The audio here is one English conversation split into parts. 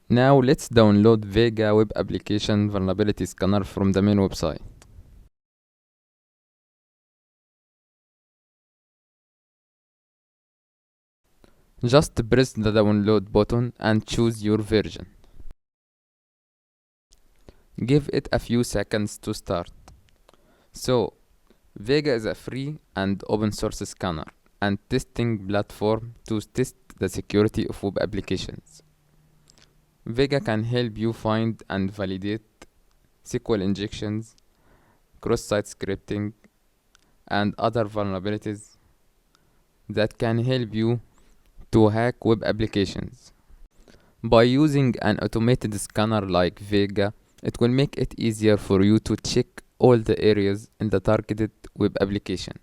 Now let's download Vega web application vulnerability scanner from the main website. Just press the download button and choose your version. Give it a few seconds to start. So, Vega is a free and open source scanner and testing platform to test the security of web applications. Vega can help you find and validate SQL injections, cross-site scripting, and other vulnerabilities that can help you to hack web applications. By using an automated scanner like Vega, it will make it easier for you to check all the areas in the targeted web application.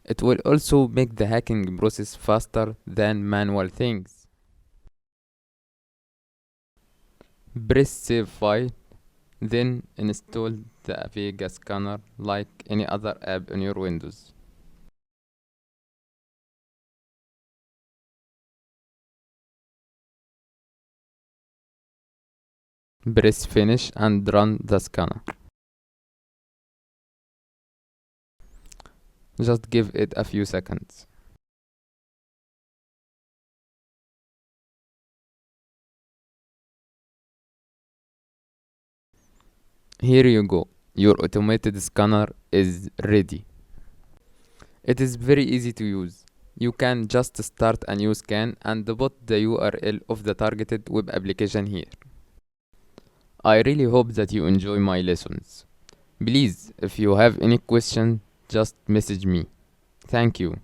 It will also make the hacking process faster than manual things. Press save file, then install the Vega scanner like any other app on your Windows. Press finish and run the scanner. Just give it a few seconds. Here you go. Your automated scanner is ready. It is very easy to use. You can just start a new scan and put the URL of the targeted web application here. I really hope that you enjoy my lessons. Please, if you have any question, just message me. Thank you.